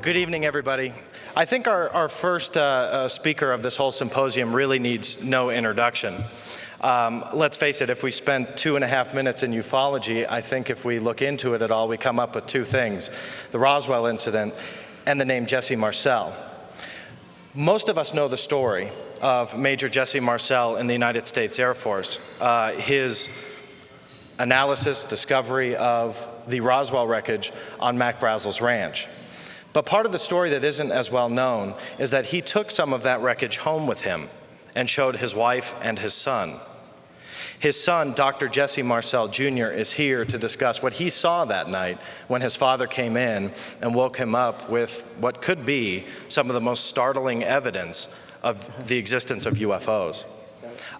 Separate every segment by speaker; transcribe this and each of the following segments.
Speaker 1: Good evening, everybody. I think our first speaker of this whole symposium really needs no introduction. Let's face it, if we spend 2.5 minutes in ufology, I think if we look into it at all, we come up with two things: the Roswell incident and the name Jesse Marcel. Most of us know the story of Major Jesse Marcel in the United States Air Force. His analysis, discovery of the Roswell wreckage on Mac Brazel's ranch. But part of the story that isn't as well known is that he took some of that wreckage home with him and showed his wife and his son. His son, Dr. Jesse Marcel Jr., is here to discuss what he saw that night when his father came in and woke him up with what could be some of the most startling evidence of the existence of UFOs.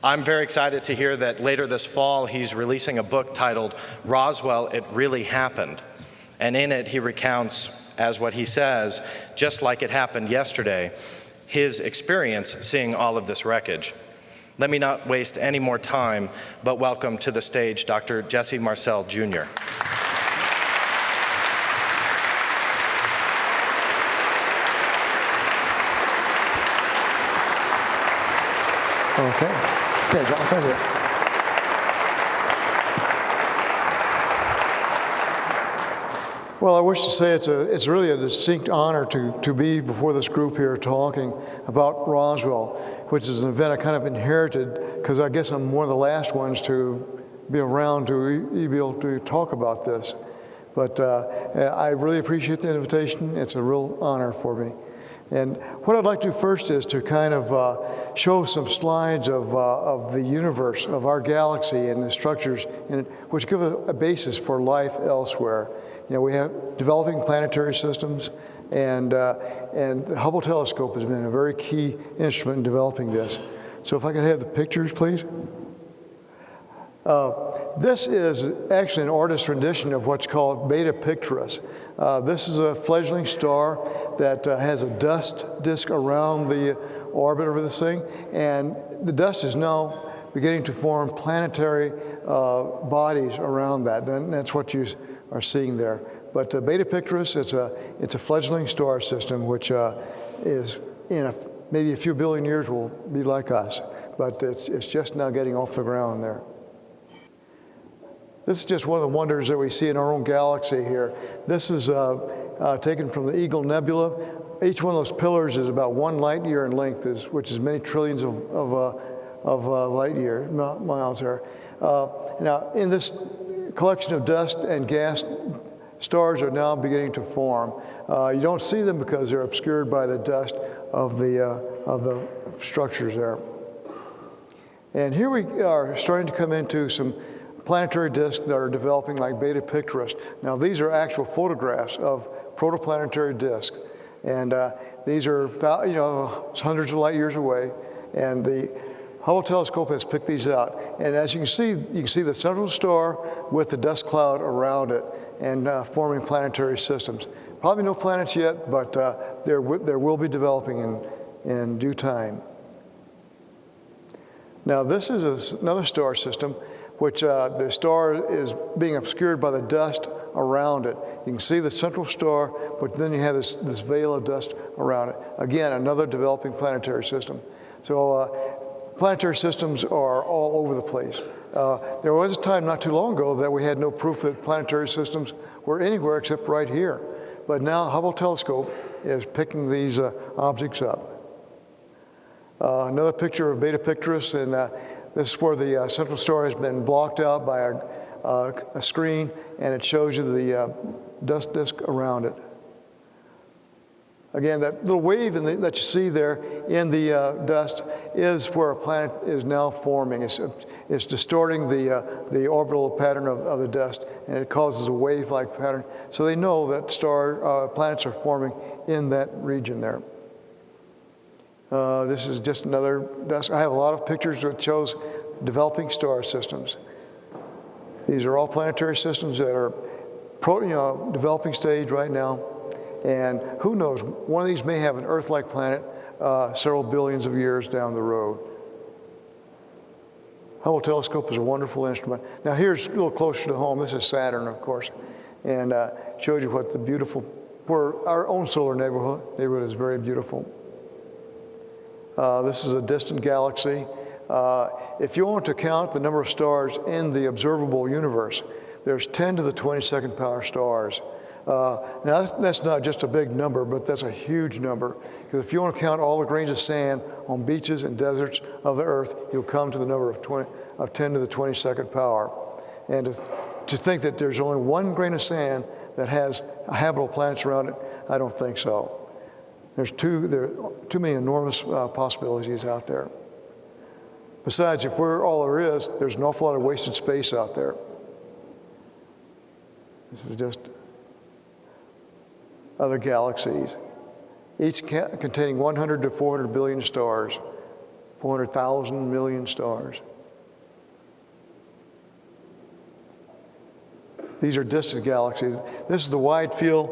Speaker 1: I'm very excited to hear that later this fall he's releasing a book titled Roswell, It Really Happened. And in it he recounts, as what he says, just like it happened yesterday, his experience seeing all of this wreckage. Let me not waste any more time, but welcome to the stage Dr. Jesse Marcel Jr.
Speaker 2: Okay, John, thank you. Well, I wish to say it's really a distinct honor to be before this group here talking about Roswell, which is an event I kind of inherited because I guess I'm one of the last ones to be around to be able to talk about this. But I really appreciate the invitation. It's a real honor for me. And what I'd like to do first is to kind of show some slides of the universe, of our galaxy and the structures in it, which give a basis for life elsewhere. You know, we have developing planetary systems, and the Hubble telescope has been a very key instrument in developing this. So if I could have the pictures, please. This is actually an artist's rendition of what's called Beta Pictoris. This is a fledgling star that has a dust disk around the orbit of this thing, and the dust is now beginning to form planetary bodies around that, and that's what you are seeing there. But Beta Pictoris, it's a fledgling star system which is in maybe a few billion years will be like us, but it's just now getting off the ground there. This is just one of the wonders that we see in our own galaxy here. This is taken from the Eagle Nebula. Each one of those pillars is about 1 light year in length, which is many trillions of light year miles there. Now, in this collection of dust and gas, stars are now beginning to form. You don't see them because they're obscured by the dust of the structures there. And here we are starting to come into some planetary disks that are developing like Beta Pictoris. Now these are actual photographs of protoplanetary disks, and these are hundreds of light years away, and the Hubble telescope has picked these out. And as you can see the central star with the dust cloud around it and forming planetary systems. Probably no planets yet, but there will be developing in due time. Now this is another star system which the star is being obscured by the dust around it. You can see the central star, but then you have this veil of dust around it. Again, another developing planetary system. So planetary systems are all over the place. There was a time not too long ago that we had no proof that planetary systems were anywhere except right here. But now Hubble telescope is picking these objects up. Another picture of Beta Pictoris, and this is where the central star has been blocked out by a screen, and it shows you the dust disk around it. Again, that little wave that you see there in the dust is where a planet is now forming. It's distorting the orbital pattern of the dust, and it causes a wave-like pattern. So they know that planets are forming in that region there. This is just another dust. I have a lot of pictures that shows developing star systems. These are all planetary systems that are developing stage right now. And who knows, one of these may have an Earth-like planet several billions of years down the road. Hubble telescope is a wonderful instrument. Now here's a little closer to home. This is Saturn, of course, and shows you what the beautiful where our own solar neighborhood is very beautiful. This is a distant galaxy. If you want to count the number of stars in the observable universe, there's 10 to the 22nd power stars. Now, that's not just a big number, but that's a huge number. Because if you want to count all the grains of sand on beaches and deserts of the Earth, you'll come to the number of 10 to the 22nd power. And to think that there's only one grain of sand that has habitable planets around it, I don't think so. There are too many enormous possibilities out there. Besides, if we're all there is, there's an awful lot of wasted space out there. This is just other galaxies, each containing 100 to 400 billion stars, 400,000 million stars. These are distant galaxies. This is the wide field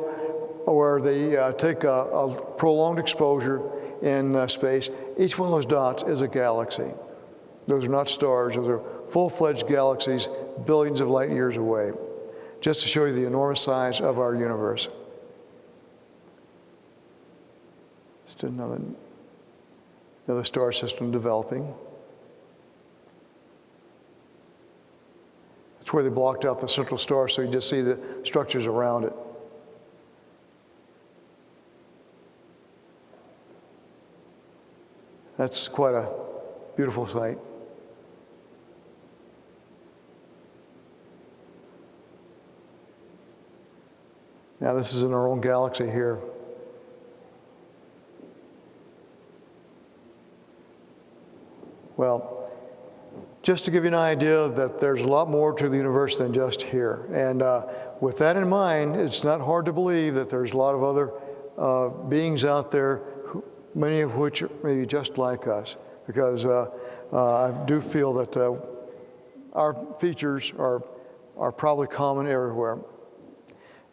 Speaker 2: where they take a prolonged exposure in space. Each one of those dots is a galaxy. Those are not stars. Those are full-fledged galaxies billions of light years away, just to show you the enormous size of our universe. Just another star system developing. That's where they blocked out the central star, so you just see the structures around it. That's quite a beautiful sight. Now, this is in our own galaxy here. Well, just to give you an idea that there's a lot more to the universe than just here. And with that in mind, it's not hard to believe that there's a lot of other beings out there, many of which are maybe just like us, because I do feel that our features are probably common everywhere.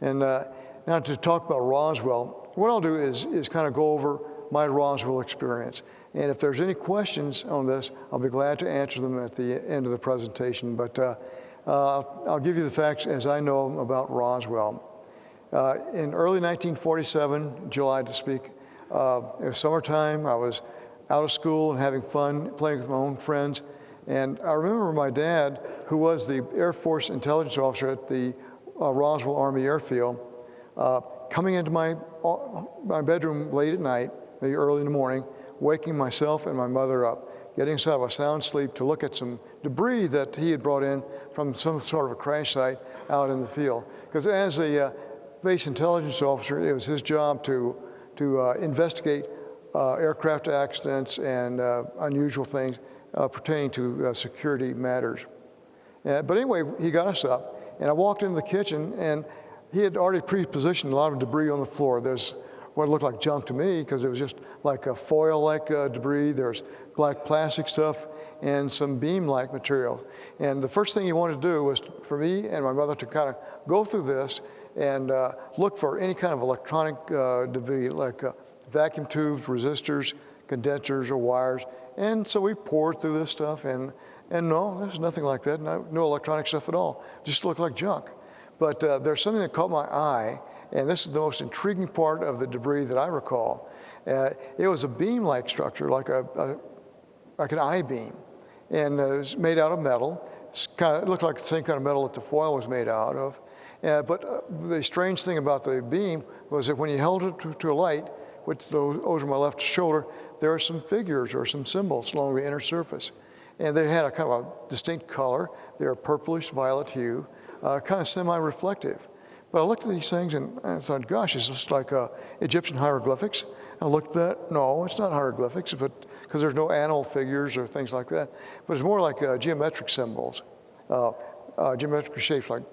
Speaker 2: And now to talk about Roswell, what I'll do is kind of go over my Roswell experience. And if there's any questions on this, I'll be glad to answer them at the end of the presentation. But I'll give you the facts as I know them about Roswell. In early 1947, July to speak, it was summertime. I was out of school and having fun, playing with my own friends. And I remember my dad, who was the Air Force intelligence officer at the Roswell Army Airfield, coming into my bedroom late at night, maybe early in the morning, waking myself and my mother up, getting us out of a sound sleep to look at some debris that he had brought in from some sort of a crash site out in the field. Because as a base intelligence officer, it was his job to investigate aircraft accidents and unusual things pertaining to security matters. But anyway, he got us up, and I walked into the kitchen, and he had already pre-positioned a lot of debris on the floor. There's what looked like junk to me, because it was just like a foil-like debris. There's black plastic stuff and some beam-like material. And the first thing he wanted to do was for me and my mother to kind of go through this and look for any kind of electronic debris, like vacuum tubes, resistors, condensers, or wires. And so we poured through this stuff, and no, there's nothing like that, no electronic stuff at all. Just looked like junk. But there's something that caught my eye, and this is the most intriguing part of the debris that I recall. It was a beam-like structure, like an I-beam, and it was made out of metal. It looked like the same kind of metal that the foil was made out of. But the strange thing about the beam was that when you held it to a light, which over my left shoulder, there are some figures or some symbols along the inner surface. And they had a kind of a distinct color. They were purplish violet hue, kind of semi-reflective. But I looked at these things and I thought, gosh, is this like Egyptian hieroglyphics? I looked at that, no, it's not hieroglyphics, but because there's no animal figures or things like that. But it's more like geometric symbols, geometric shapes like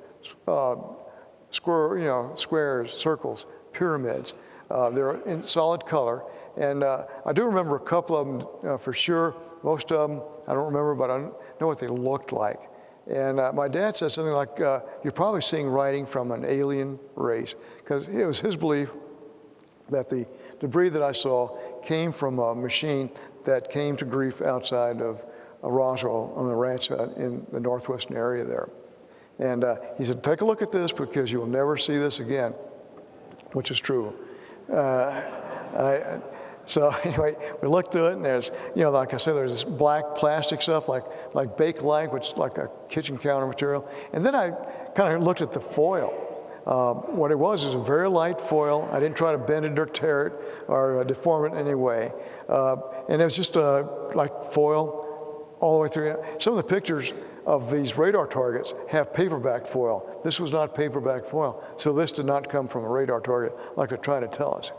Speaker 2: squares, circles, pyramids. They're in solid color. And I do remember a couple of them for sure. Most of them, I don't remember, but I know what they looked like. And my dad said something like, you're probably seeing writing from an alien race, because it was his belief that the debris that I saw came from a machine that came to grief outside of Roswell on the ranch in the northwestern area there. And he said, take a look at this because you'll never see this again. which is true. So anyway, we looked through it, and there's, like I said, there's this black plastic stuff like Bakelite, which is like a kitchen counter material. And then I kind of looked at the foil. What it was is a very light foil. I didn't try to bend it or tear it or deform it in any way. And it was just like foil all the way through. Some of the pictures of these radar targets have paperback foil. This was not paperback foil, so this did not come from a radar target like they're trying to tell us.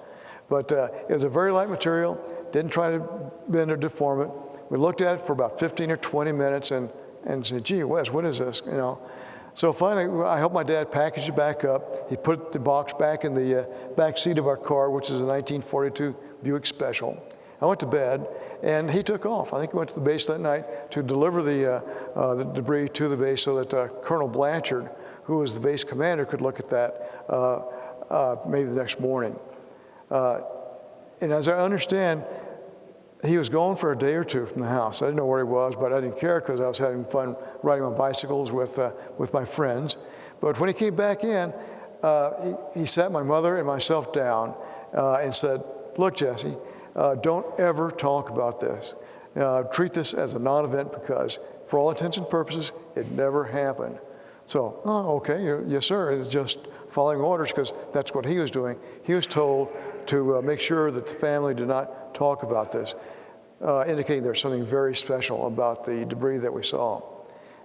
Speaker 2: But it was a very light material, didn't try to bend or deform it. We looked at it for about 15 or 20 minutes and said, gee whiz, what is this, So finally, I helped my dad package it back up. He put the box back in the back seat of our car, which is a 1942 Buick Special. I went to bed, and he took off. I think he went to the base that night to deliver the debris to the base so that Colonel Blanchard, who was the base commander, could look at that maybe the next morning. And as I understand, he was gone for a day or two from the house. I didn't know where he was, but I didn't care because I was having fun riding on bicycles with my friends. But when he came back in, he sat my mother and myself down and said, look, Jesse, don't ever talk about this. Treat this as a non-event because for all intents and purposes, it never happened. So, oh, okay, yes, sir. It's just following orders because that's what he was doing. He was told to make sure that the family did not talk about this, indicating there's something very special about the debris that we saw.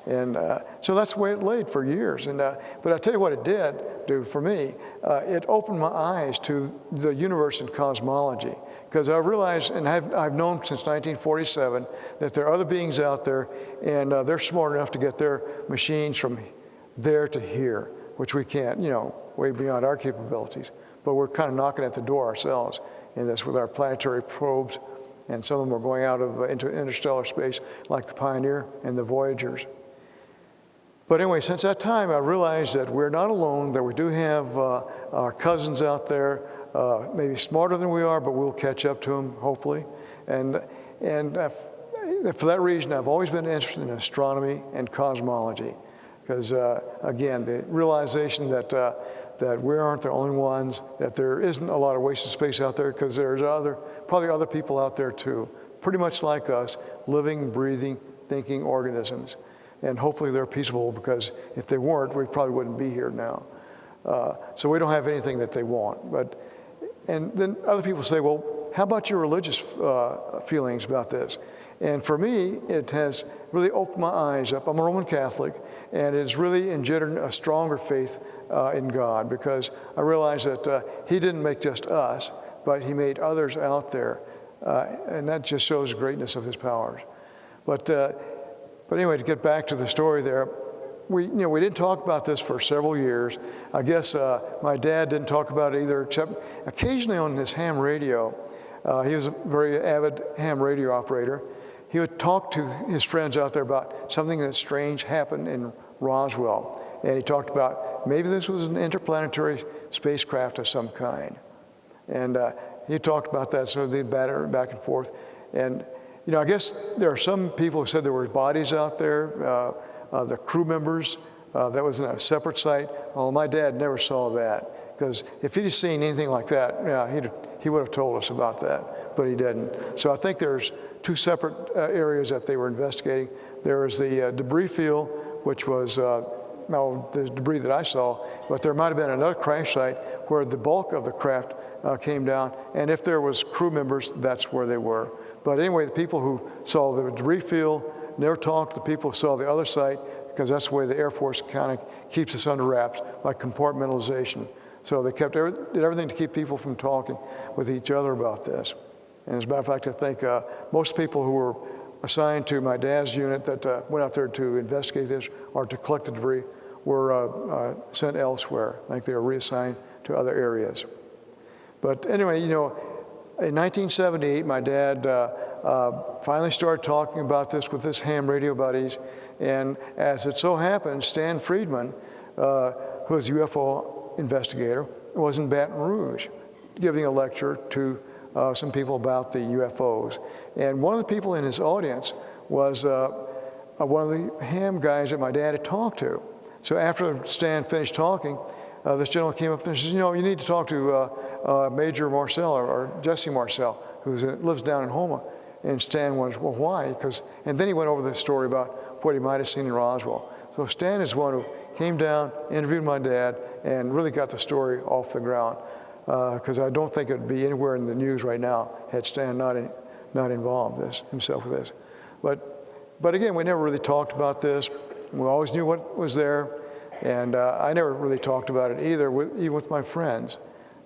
Speaker 2: And so that's the way it laid for years. And, but I tell you what it did do for me. It opened my eyes to the universe and cosmology. Because I realized, and I've known since 1947, that there are other beings out there, and they're smart enough to get their machines from there to here, which we can't, way beyond our capabilities. But we're kind of knocking at the door ourselves in this with our planetary probes, and some of them are going out into interstellar space, like the Pioneer and the Voyagers. But anyway, since that time, I realized that we're not alone, that we do have our cousins out there, maybe smarter than we are, but we'll catch up to them, hopefully. And for that reason, I've always been interested in astronomy and cosmology. Because, again, the realization that we aren't the only ones, that there isn't a lot of wasted space out there, because there's probably other people out there too, pretty much like us, living, breathing, thinking organisms. And hopefully they're peaceable, because if they weren't, we probably wouldn't be here now. So we don't have anything that they want. And then other people say, well, how about your religious feelings about this? And for me, it has really opened my eyes up. I'm a Roman Catholic, and it's really engendered a stronger faith in God, because I realize that He didn't make just us, but He made others out there, and that just shows the greatness of His powers. But anyway, to get back to the story there, we didn't talk about this for several years. I guess my dad didn't talk about it either, except occasionally on his ham radio. He was a very avid ham radio operator. He would talk to his friends out there about something that's strange happened in Roswell. And he talked about maybe this was an interplanetary spacecraft of some kind. And he talked about that, so they'd batter back and forth. And, I guess there are some people who said there were bodies out there, the crew members, that was in a separate site. Well, my dad never saw that, because if he'd seen anything like that, he would have told us about that, but he didn't. So I think there's two separate areas that they were investigating. There was the debris field, which was the debris that I saw, but there might have been another crash site where the bulk of the craft came down, and if there was crew members, that's where they were. But anyway, the people who saw the debris field never talked to the people who saw the other site, because that's the way the Air Force kind of keeps us under wraps, like compartmentalization. So they did everything to keep people from talking with each other about this. And as a matter of fact, I think most people who were assigned to my dad's unit that went out there to investigate this or to collect the debris were sent elsewhere. I think they were reassigned to other areas. But anyway, in 1978, my dad finally started talking about this with his ham radio buddies. And as it so happened, Stan Friedman, who was a UFO investigator, was in Baton Rouge giving a lecture to some people about the UFOs. And one of the people in his audience was one of the ham guys that my dad had talked to. So after Stan finished talking, this gentleman came up there and says, you know, you need to talk to Major Marcel or Jesse Marcel, who lives down in Houma. And Stan was, well, why? And then he went over the story about what he might have seen in Roswell. So Stan is one who came down, interviewed my dad, and really got the story off the ground. Because I don't think it would be anywhere in the news right now had Stan not involved himself with this. But again, we never really talked about this. We always knew what was there, and I never really talked about it either, even with my friends.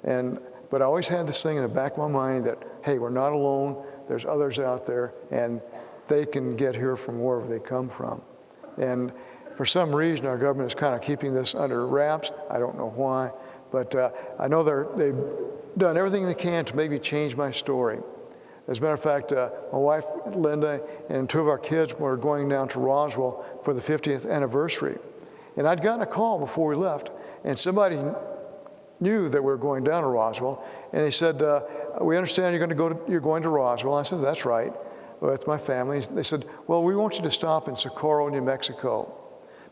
Speaker 2: But I always had this thing in the back of my mind that, hey, we're not alone. There's others out there, and they can get here from wherever they come from. And for some reason, our government is kind of keeping this under wraps. I don't know why, but I know they've done everything they can to maybe change my story. As a matter of fact, my wife, Linda, and 2 of our kids were going down to Roswell for the 50th anniversary. And I'd gotten a call before we left, and somebody knew that we were going down to Roswell, and they said, we understand you're going to Roswell. I said, that's right, with my family. They said, well, we want you to stop in Socorro, New Mexico,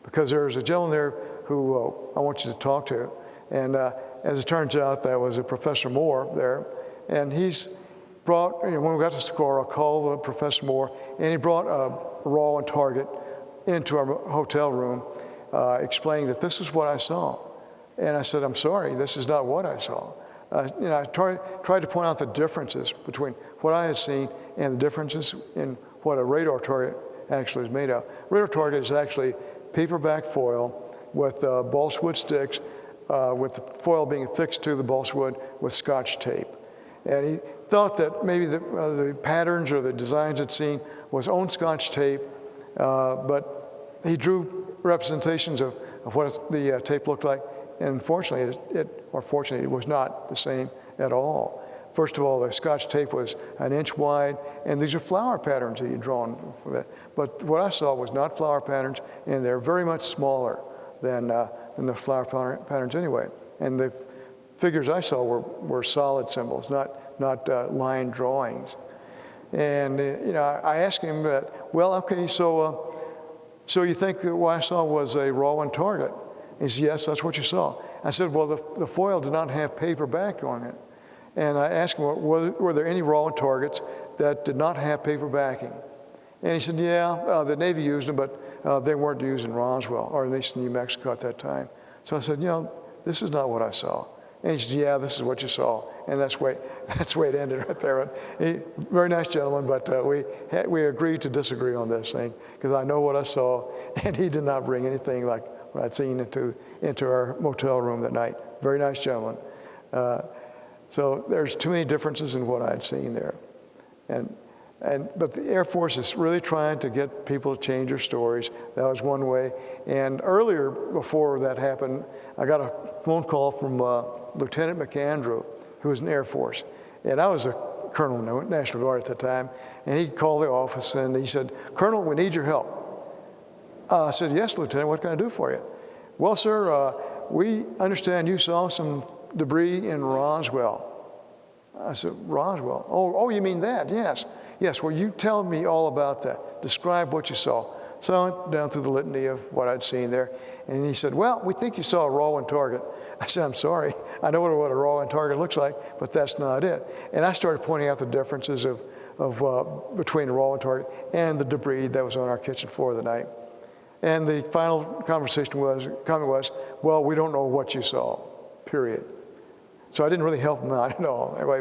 Speaker 2: because there's a gentleman there who I want you to talk to. And as it turns out, that was a Professor Moore there, and he's brought, when we got to Socorro, I called Professor Moore, and he brought a raw and target into our hotel room, explaining that this is what I saw. And I said, I'm sorry, this is not what I saw. I tried to point out the differences between what I had seen and the differences in what a radar target actually is made of. Radar target is actually paperback foil with balsa wood sticks, with the foil being affixed to the balsa wood with Scotch tape. And he thought that maybe the patterns or the designs I'd seen was on Scotch tape, but he drew representations of what the tape looked like. And unfortunately, fortunately, it was not the same at all. First of all, the Scotch tape was an inch wide, and these are flower patterns that you'd drawn for that. But what I saw was not flower patterns, and they're very much smaller than the flower patterns anyway. And the figures I saw were solid symbols, not line drawings. And I asked him that, well, okay, so you think that what I saw was a raw one target? He said, yes, that's what you saw. I said, well, the foil did not have paper back on it. And I asked him, were there any raw targets that did not have paper backing? And he said, yeah, the Navy used them, but they weren't used in Roswell, or at least in New Mexico at that time. So I said, this is not what I saw. And he said, yeah, this is what you saw. And that's the way it ended right there. Very nice gentleman, but we agreed to disagree on this thing, because I know what I saw, and he did not bring anything like what I'd seen into our motel room that night. Very nice gentleman. So there's too many differences in what I'd seen there. But the Air Force is really trying to get people to change their stories. That was one way. And earlier, before that happened, I got a phone call from Lieutenant McAndrew, who was in the Air Force. And I was a colonel in the National Guard at the time. And he called the office and he said, Colonel, we need your help. I said, yes, Lieutenant, what can I do for you? Well, sir, we understand you saw some debris in Roswell. I said, Roswell? Oh, you mean that? Yes. Yes, well, you tell me all about that. Describe what you saw. So I went down through the litany of what I'd seen there. And he said, well, we think you saw a raw one target. I said, I'm sorry. I know what a raw one target looks like, but that's not it. And I started pointing out the differences between the raw one target and the debris that was on our kitchen floor the night. And the final comment was, well, we don't know what you saw, period. So I didn't really help them out at all. Anyway,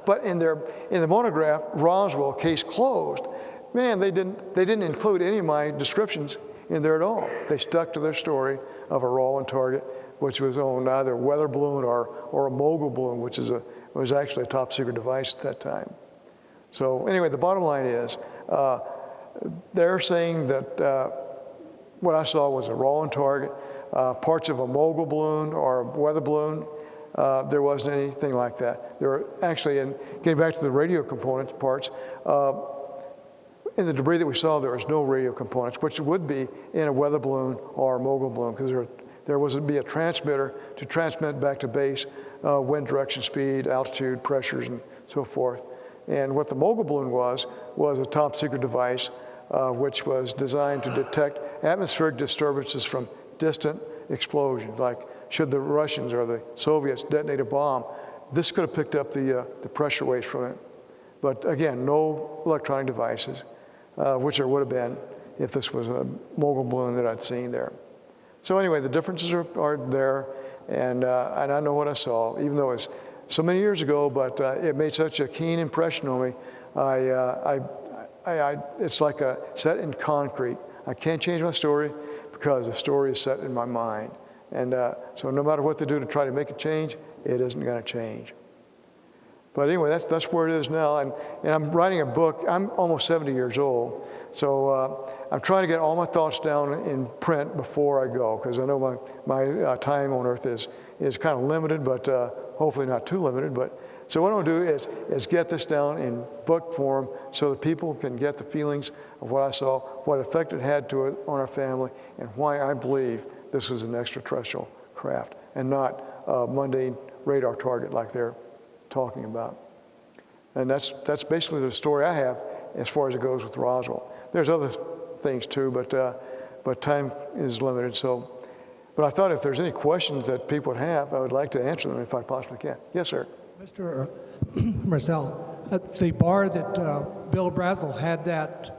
Speaker 2: but in the monograph, Roswell, case closed, man, they didn't include any of my descriptions in there at all. They stuck to their story of a raw one target, which was on either a weather balloon or a mogul balloon, which was actually a top secret device at that time. So anyway, the bottom line is, they're saying that what I saw was a raw one target, parts of a mogul balloon or a weather balloon. There wasn't anything like that. There were actually, and getting back to the radio component parts, in the debris that we saw, there was no radio components, which would be in a weather balloon or a mogul balloon, because there would be a transmitter to transmit back to base wind direction, speed, altitude, pressures, and so forth. And what the mogul balloon was a top secret device which was designed to detect atmospheric disturbances from distant explosions, like should the Russians or the Soviets detonate a bomb, this could have picked up the pressure waves from it. But again, no electronic devices, which there would have been if this was a mogul balloon that I'd seen there. So anyway, the differences are there, and I know what I saw, even though it's so many years ago, but it made such a keen impression on me. It's like set in concrete. I can't change my story because the story is set in my mind. And so no matter what they do to try to make it change, it isn't going to change. But anyway, that's where it is now. And I'm writing a book. I'm almost 70 years old. So I'm trying to get all my thoughts down in print before I go, because I know my time on Earth is kind of limited, but hopefully not too limited. But so what I'm going to do is get this down in book form so that people can get the feelings of what I saw, what effect it had on our family, and why I believe this was an extraterrestrial craft and not a mundane radar target like they're talking about. And that's basically the story I have as far as it goes with Roswell. There's other things too, but time is limited. So, but I thought if there's any questions that people would have, I would like to answer them if I possibly can. Yes, sir.
Speaker 3: Mr. Marcel, at the bar that Bill Brazel had that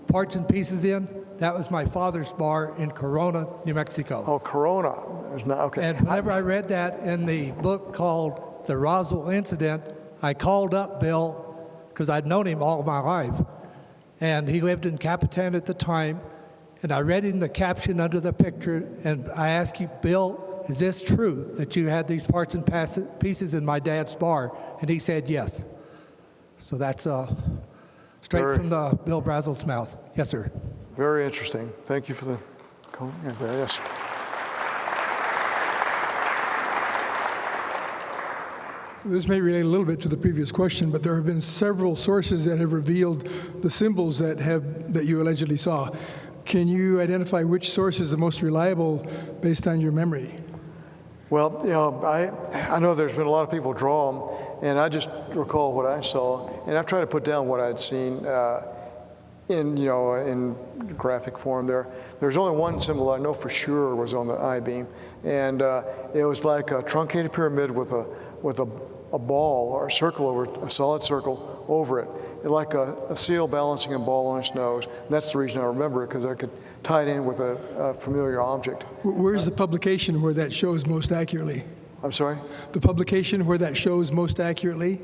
Speaker 3: parts and pieces in, that was my father's bar in Corona, New Mexico.
Speaker 2: Oh, Corona. There's not, okay.
Speaker 3: And whenever I read that in the book called The Roswell Incident, I called up Bill because I'd known him all my life. And he lived in Capitan at the time. And I read in the caption under the picture, and I asked him, Bill, is this true that you had these parts and pieces in my dad's bar? And he said yes. So that's straight from the Bill Brazel's mouth. Yes, sir.
Speaker 2: Very interesting. Thank you for the comment there. Yes.
Speaker 4: This may relate a little bit to the previous question, but there have been several sources that have revealed the symbols that you allegedly saw. Can you identify which source is the most reliable based on your memory?
Speaker 2: Well, you know, I know there's been a lot of people draw them, and I just recall what I saw, and I've tried to put down what I'd seen in graphic form there. There's only one symbol I know for sure was on the I-beam, and it was like a truncated pyramid with a ball or a circle over it, a solid circle over it, like a seal balancing a ball on its nose. And that's the reason I remember it, because I could tie it in with a familiar object.
Speaker 4: Where's the publication where that shows most accurately?
Speaker 2: I'm sorry?
Speaker 4: The publication where that shows most accurately?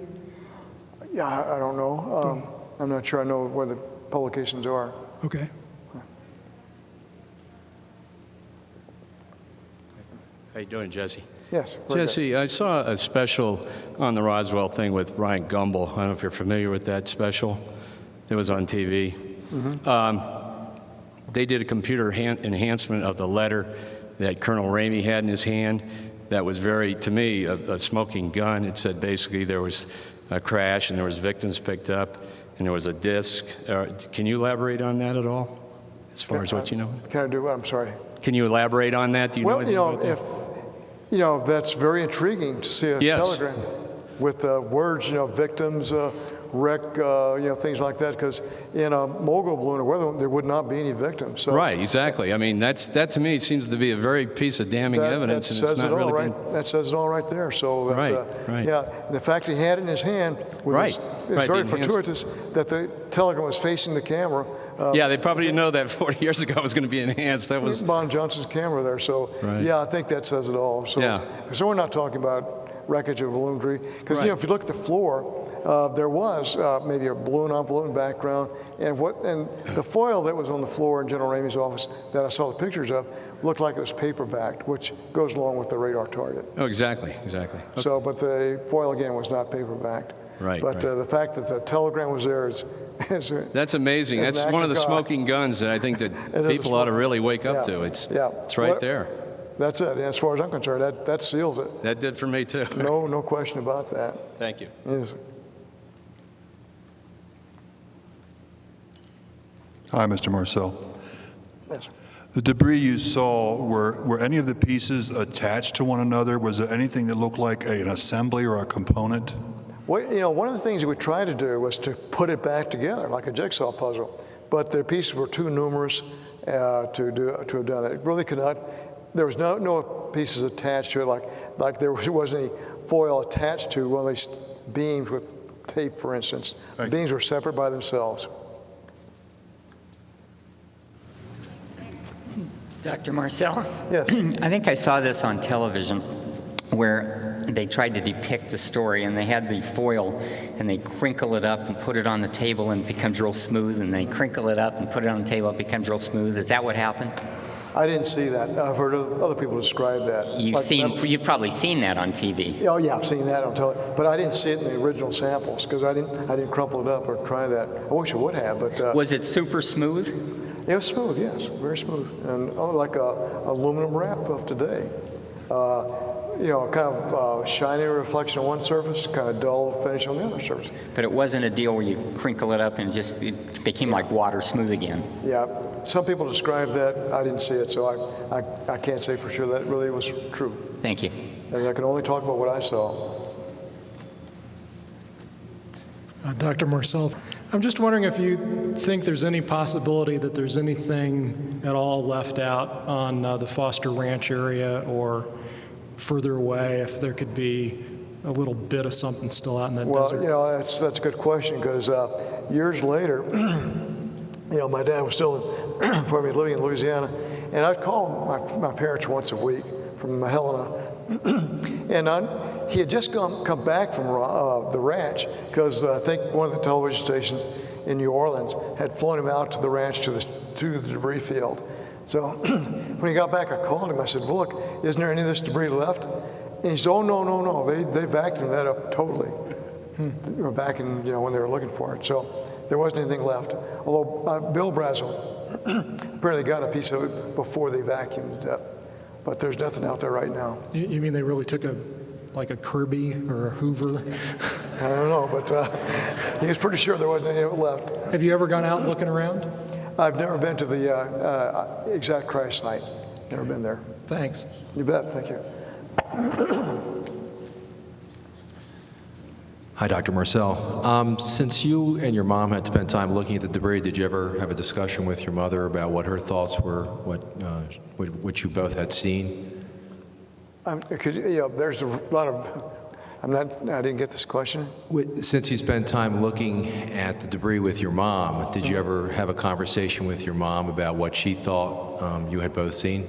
Speaker 2: Yeah, I don't know. I'm not sure I know where the publications are.
Speaker 4: Okay.
Speaker 5: How you doing, Jesse?
Speaker 2: Yes.
Speaker 5: Jesse, I saw a special on the Roswell thing with Ryan Gumbel. I don't know if you're familiar with that special. It was on TV. Mm-hmm. They did a computer enhancement of the letter that Colonel Ramey had in his hand that was very, to me, a smoking gun. It said basically there was a crash and there was victims picked up and there was a disc. Can you elaborate on that at all, as far as what you know?
Speaker 2: Can I do what? I'm sorry.
Speaker 5: Can you elaborate on that? Do you know anything about that?
Speaker 2: That's very intriguing to see a telegram with words, victims, wreck, things like that, because in a mogul balloon or weather, there would not be any victims. So
Speaker 5: right, exactly. I mean, that to me seems to be a very piece of damning evidence.
Speaker 2: That says it all right. That says it all right there. So
Speaker 5: right.
Speaker 2: Yeah, the fact he had it in his hand was very fortuitous that the telegram was facing the camera.
Speaker 5: Yeah, they probably didn't know that 40 years ago it was going to be enhanced. That was
Speaker 2: Bon Johnson's camera there. So yeah, I think that says it all. So so we're not talking about wreckage of a balloon tree, because if you look at the floor, there was maybe a balloon envelope background, and the foil that was on the floor in General Ramey's office that I saw the pictures of looked like it was paper-backed, which goes along with the radar target.
Speaker 5: Oh, exactly. Okay.
Speaker 2: So, but the foil again was not paper-backed.
Speaker 5: Right.
Speaker 2: But the fact that the telegram was there is
Speaker 5: that's amazing. That's one of the smoking guns that I think that people ought to really wake up to. It's right there.
Speaker 2: That's it. As far as I'm concerned, that seals it.
Speaker 5: That did for me too.
Speaker 2: No question about that.
Speaker 5: Thank you.
Speaker 2: Yes.
Speaker 6: Hi, Mr. Marcel.
Speaker 2: Yes.
Speaker 6: The debris you saw, were any of the pieces attached to one another? Was there anything that looked like an assembly or a component?
Speaker 2: Well, one of the things that we tried to do was to put it back together like a jigsaw puzzle, but the pieces were too numerous to have done that. It really could not. There was no pieces attached to it, like there wasn't any foil attached to one of these beams with tape, for instance. The beams were separate by themselves.
Speaker 7: Dr. Marcel?
Speaker 2: Yes.
Speaker 7: I think I saw this on television where they tried to depict the story, and they had the foil, and they crinkle it up and put it on the table, and it becomes real smooth, and they crinkle it up and put it on the table, it becomes real smooth. Is that what happened?
Speaker 2: I didn't see that. I've heard other people describe that.
Speaker 7: You've probably seen that on TV.
Speaker 2: Oh yeah, I've seen that on television, but I didn't see it in the original samples because I didn't crumple it up or try that. I wish I would have, but
Speaker 7: Was it super smooth?
Speaker 2: it was smooth. Yes, very smooth, and like a aluminum wrap of today. Kind of shiny reflection on one surface, kind of dull finish on the other surface.
Speaker 7: But it wasn't a deal where you crinkle it up and it became like water smooth again.
Speaker 2: Yeah, some people describe that. I didn't see it, so I can't say for sure that really was true.
Speaker 7: Thank you.
Speaker 2: And I can only talk about what I saw.
Speaker 8: Dr. Marcel, I'm just wondering if you think there's any possibility that there's anything at all left out on the Foster Ranch area or further away, if there could be a little bit of something still out in that desert.
Speaker 2: Well, that's a good question because years later, my dad was still living in Louisiana, and I'd call my parents once a week from Helena, and he had just come back from the ranch because I think one of the television stations in New Orleans had flown him out to the ranch to the debris field. So when he got back, I called him. I said, well, look, isn't there any of this debris left? And he said, oh, no. They vacuumed that up totally. Back in, when they were looking for it. So there wasn't anything left. Although Bill Brazel apparently got a piece of it before they vacuumed it up. But there's nothing out there right now.
Speaker 8: You mean they really took a Kirby or a Hoover?
Speaker 2: I don't know, but he was pretty sure there wasn't any of it left.
Speaker 8: Have you ever gone out looking around?
Speaker 2: I've never been to the exact crash site. Never been there.
Speaker 8: Thanks.
Speaker 2: You bet. Thank you.
Speaker 9: Hi, Dr. Marcel. Since you and your mom had spent time looking at the debris, did you ever have a discussion with your mother about what her thoughts were, what you both had seen?
Speaker 2: There's a lot of. I didn't get this question.
Speaker 9: Since you spent time looking at the debris with your mom, did you ever have a conversation with your mom about what she thought you had both seen?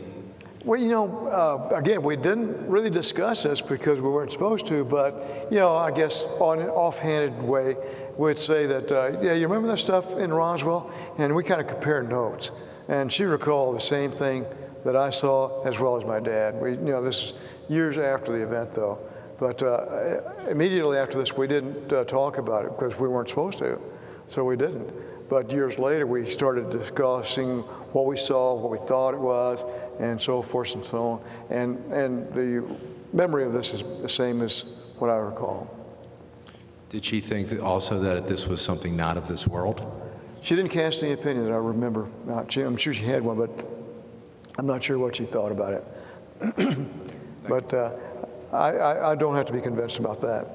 Speaker 2: Well, again, we didn't really discuss this because we weren't supposed to, but, I guess on an offhanded way, we'd say that, you remember that stuff in Roswell? And we kind of compared notes. And she recalled the same thing that I saw as well as my dad. This is years after the event, though. But immediately after this, we didn't talk about it because we weren't supposed to, so we didn't. But years later, we started discussing what we saw, what we thought it was, and so forth and so on. And the memory of this is the same as what I recall.
Speaker 9: Did she think also that this was something not of this world?
Speaker 2: She didn't cast any opinion that I remember. I'm sure she had one, but I'm not sure what she thought about it. But I don't have to be convinced about that.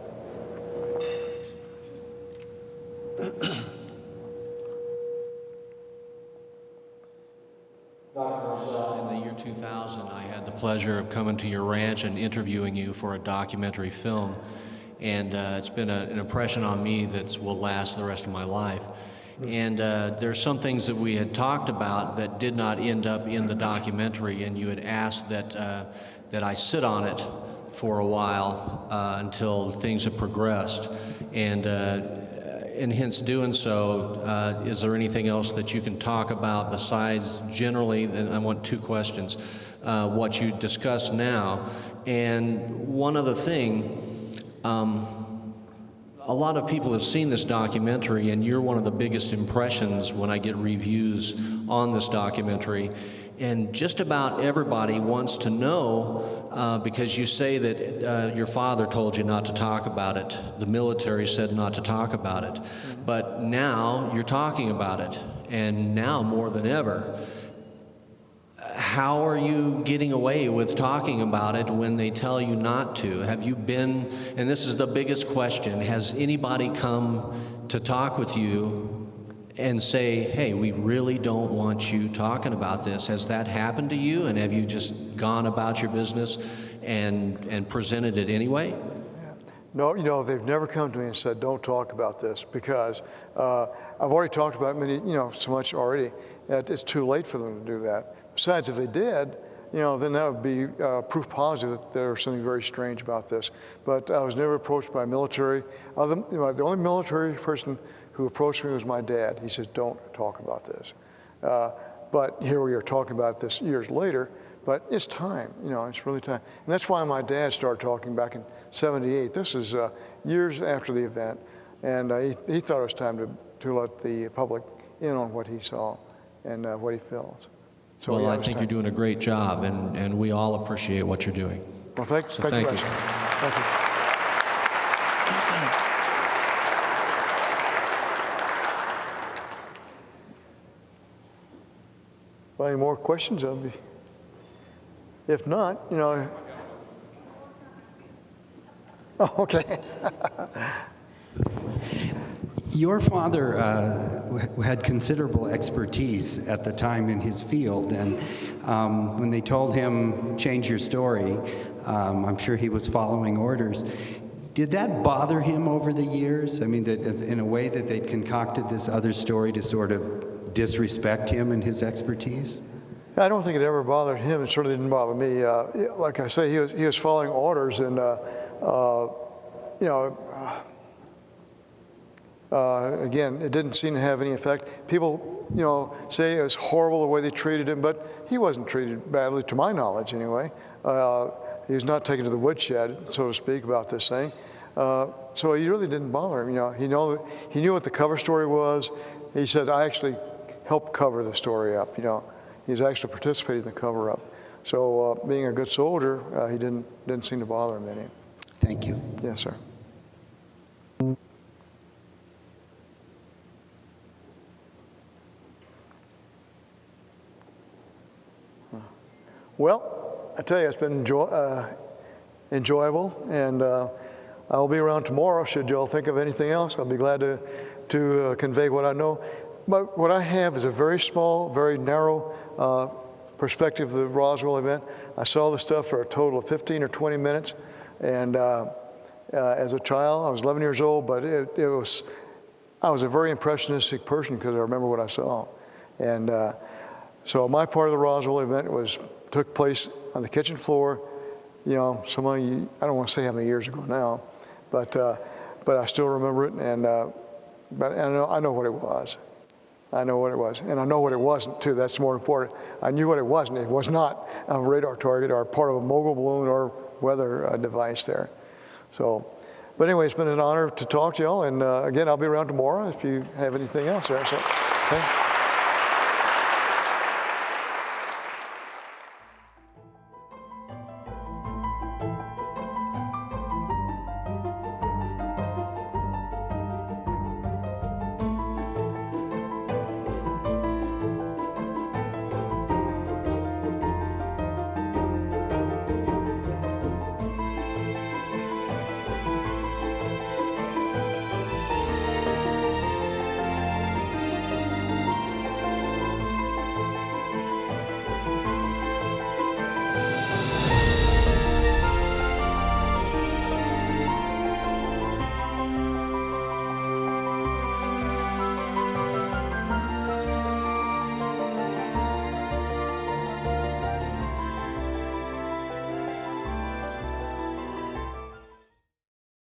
Speaker 10: In the year 2000, I had the pleasure of coming to your ranch and interviewing you for a documentary film. And it's been an impression on me that will last the rest of my life. And there's some things that we had talked about that did not end up in the documentary, and you had asked that I sit on it for a while until things have progressed. And hence doing so, is there anything else that you can talk about besides generally, and I want two questions, what you discussed now? And one other thing, a lot of people have seen this documentary, and you're one of the biggest impressions when I get reviews on this documentary. And just about everybody wants to know, because you say that your father told you not to talk about it, the military said not to talk about it, but now you're talking about it, and now more than ever. How are you getting away with talking about it when they tell you not to? Have you been, and this is the biggest question, has anybody come to talk with you and say, hey, we really don't want you talking about this. Has that happened to you, and have you just gone about your business and presented it anyway?
Speaker 2: No, they've never come to me and said, don't talk about this, because I've already talked about so much already that it's too late for them to do that. Besides, if they did, then that would be proof positive that there's something very strange about this. But I was never approached by military. The only military person who approached me was my dad. He says, don't talk about this. But here we are talking about this years later, but it's time, it's really time. And that's why my dad started talking back in '78. This is years after the event, and he thought it was time to let the public in on what he saw and what he felt. So,
Speaker 10: well,
Speaker 2: yeah,
Speaker 10: I think you're doing a great job, and we all appreciate what you're doing.
Speaker 2: Well, thank you.
Speaker 10: Thank you.
Speaker 2: Thank you. Well, any more questions? If not, Oh, okay.
Speaker 11: Your father had considerable expertise at the time in his field, and when they told him, change your story, I'm sure he was following orders. Did that bother him over the years? I mean, that in a way that they'd concocted this other story to sort of disrespect him and his expertise?
Speaker 2: I don't think it ever bothered him. It certainly didn't bother me. Like I say, he was following orders, and again, it didn't seem to have any effect. People, say it was horrible the way they treated him, but he wasn't treated badly, to my knowledge, anyway. He was not taken to the woodshed, so to speak, about this thing. So he really didn't bother him. He knew what the cover story was. He said, I actually helped cover the story up. He's actually participated in the cover-up. So being a good soldier, he didn't seem to bother him any.
Speaker 11: Thank you.
Speaker 2: Yes, sir. Well, I tell you, it's been enjoyable, and I'll be around tomorrow. Should you all think of anything else, I'll be glad to convey what I know. But what I have is a very small, very narrow perspective of the Roswell event. I saw the stuff for a total of 15 or 20 minutes, and as a child, I was 11 years old, but I was a very impressionistic person because I remember what I saw. And so my part of the Roswell event took place on the kitchen floor, I don't want to say how many years ago now, but I still remember it, and but I know what it was. I know what it was, and I know what it wasn't too. That's more important. I knew what it wasn't. It was not a radar target or part of a mogul balloon or weather device there. So, but anyway, it's been an honor to talk to y'all, and again, I'll be around tomorrow if you have anything else there. So, okay.